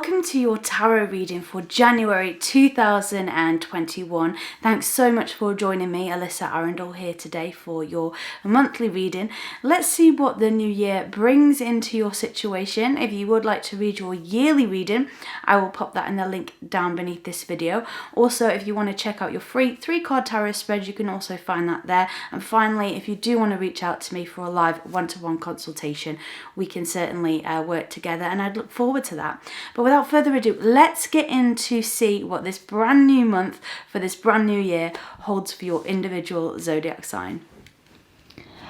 welcome to your tarot reading for January 2021. Thanks so much for joining me, Alyssa Arundell, here today for your monthly reading. Let's see what the new year brings into your situation. If you would like to read your yearly reading, I will pop that in the link down beneath this video. Also, if you want to check out your free 3-card tarot spread, you can also find that there. And finally, if you do want to reach out to me for a live one-to-one consultation, we can certainly work together, and I'd look forward to that. But without further ado, let's get in to see what this brand new month for this brand new year holds for your individual zodiac sign.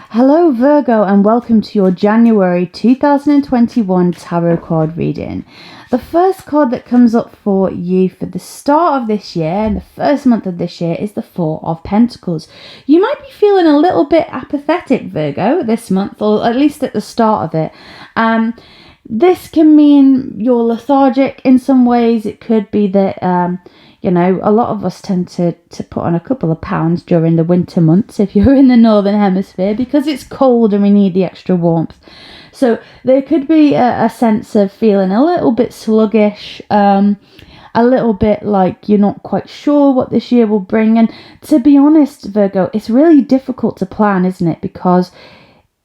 Hello Virgo, and welcome to your January 2021 tarot card reading. The first card that comes up for you for the start of this year and the first month of this year is the Four of Pentacles. You might be feeling a little bit apathetic, Virgo, this month, or at least at the start of it. This can mean you're lethargic in some ways. It could be that, a lot of us tend to put on a couple of pounds during the winter months if you're in the Northern Hemisphere, because it's cold and we need the extra warmth. So there could be a sense of feeling a little bit sluggish, a little bit like you're not quite sure what this year will bring. And to be honest, Virgo, it's really difficult to plan, isn't it? Because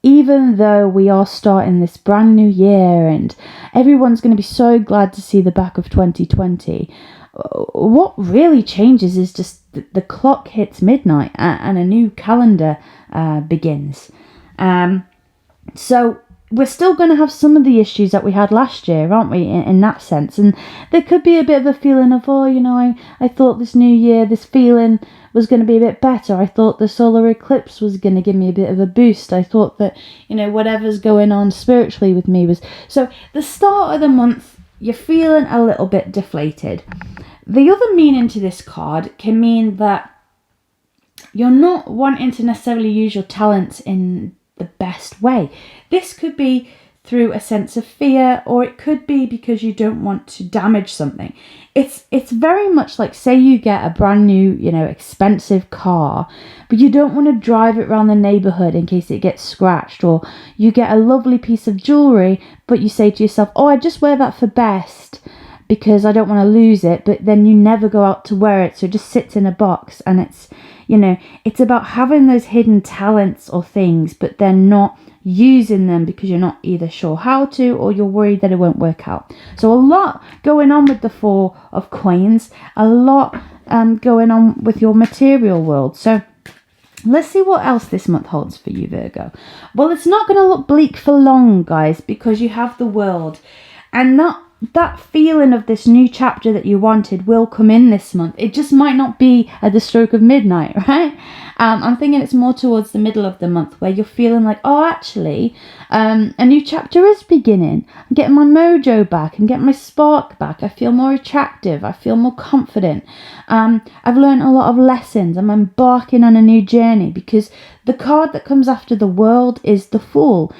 even though we are starting this brand new year and everyone's going to be so glad to see the back of 2020, what really changes is just the clock hits midnight and a new calendar begins. So we're still going to have some of the issues that we had last year, aren't we, in that sense? And there could be a bit of a feeling of, I thought this new year, this feeling was going to be a bit better. I thought the solar eclipse was going to give me a bit of a boost. I thought that, whatever's going on spiritually with me was... So the start of the month, you're feeling a little bit deflated. The other meaning to this card can mean that you're not wanting to necessarily use your talents in the best way. This could be through a sense of fear, or it could be because you don't want to damage something. It's very much like, say you get a brand new, expensive car, but you don't want to drive it around the neighborhood in case it gets scratched, or you get a lovely piece of jewelry, but you say to yourself, I just wear that for best because I don't want to lose it, but then you never go out to wear it, so it just sits in a box. And it's about having those hidden talents or things, but then not using them because you're not either sure how to, or you're worried that it won't work out. So a lot going on with the Four of Coins, a lot going on with your material world. So let's see what else this month holds for you, Virgo. Well, it's not going to look bleak for long, guys, because you have the World, and that feeling of this new chapter that you wanted will come in this month. It just might not be at the stroke of midnight, right? I'm thinking it's more towards the middle of the month where you're feeling like, actually, a new chapter is beginning. I'm getting my mojo back and getting my spark back. I feel more attractive. I feel more confident. I've learned a lot of lessons. I'm embarking on a new journey, because the card that comes after the World is the Fool.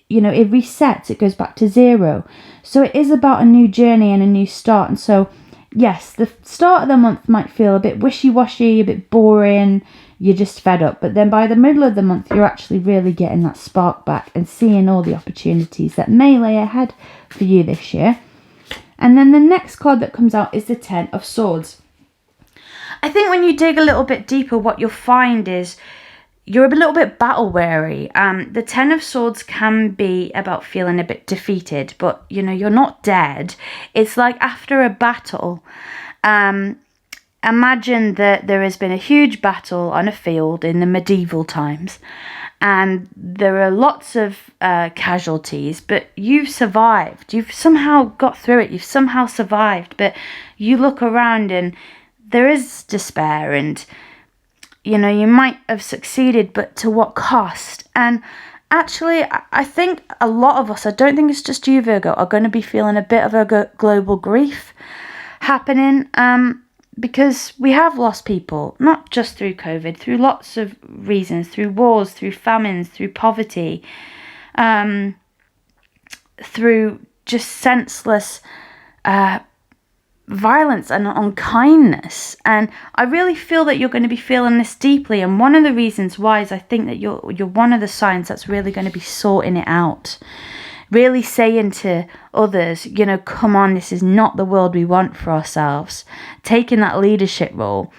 It resets, it goes back to zero. So it is about a new journey and a new start. And so, yes, the start of the month might feel a bit wishy-washy, a bit boring, you're just fed up. But then by the middle of the month, you're actually really getting that spark back and seeing all the opportunities that may lay ahead for you this year. And then the next card that comes out is the Ten of Swords. I think when you dig a little bit deeper, what you'll find is you're a little bit battle weary. The Ten of Swords can be about feeling a bit defeated, but you're not dead. It's like after a battle. Imagine that there has been a huge battle on a field in the medieval times, and there are lots of casualties, but you've survived. You've somehow got through it. You've somehow survived, but you look around and there is despair, and you might have succeeded, but to what cost? And actually, I think a lot of us, I don't think it's just you, Virgo, are going to be feeling a bit of a global grief happening, because we have lost people, not just through COVID, through lots of reasons, through wars, through famines, through poverty, through just senseless violence and unkindness. And I really feel that you're going to be feeling this deeply, and one of the reasons why is I think that you're one of the signs that's really going to be sorting it out. really saying to others, you know, come on, this is not the world we want for ourselves. Taking that leadership role.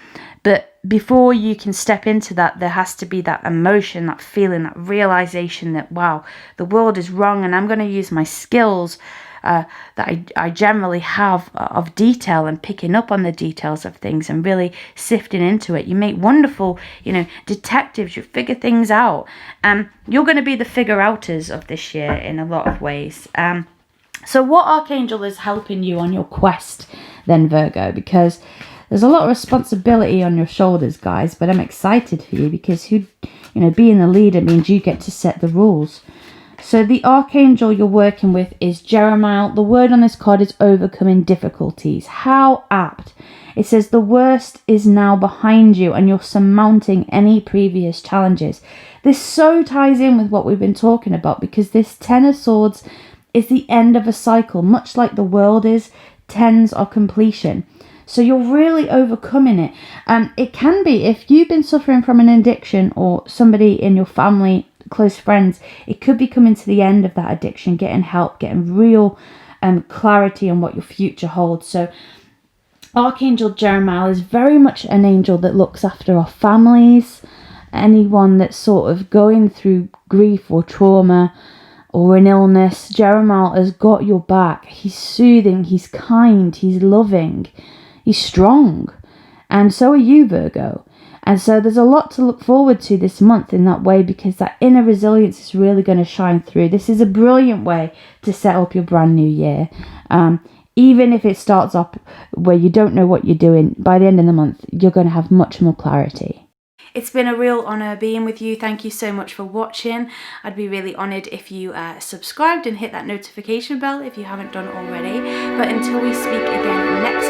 But before you can step into that, there has to be that emotion, that feeling, that realization that, wow, the world is wrong, and I'm going to use my skills that I generally have of detail and picking up on the details of things and really sifting into it. You make wonderful, you know, detectives. You figure things out. You're going to be the figure-outers of this year in a lot of ways. So what Archangel is helping you on your quest then, Virgo? Because there's a lot of responsibility on your shoulders, guys, but I'm excited for you because being the leader means you get to set the rules. So the Archangel you're working with is Jeremiah. The word on this card is overcoming difficulties. How apt. It says the worst is now behind you and you're surmounting any previous challenges. This so ties in with what we've been talking about, because this Ten of Swords is the end of a cycle, much like the world is. Tens are completion. So you're really overcoming it. It can be, if you've been suffering from an addiction or somebody in your family, close friends, it could be coming to the end of that addiction, getting help, getting real clarity on what your future holds. So Archangel Jeremiah is very much an angel that looks after our families, anyone that's sort of going through grief or trauma or an illness. Jeremiah has got your back. He's soothing, he's kind, he's loving, he's strong. And so are you, Virgo. And so there's a lot to look forward to this month in that way, because that inner resilience is really going to shine through. This is a brilliant way to set up your brand new year. Even if it starts off where you don't know what you're doing, by the end of the month, you're going to have much more clarity. It's been a real honour being with you. Thank you so much for watching. I'd be really honoured if you subscribed and hit that notification bell if you haven't done already. But until we speak again next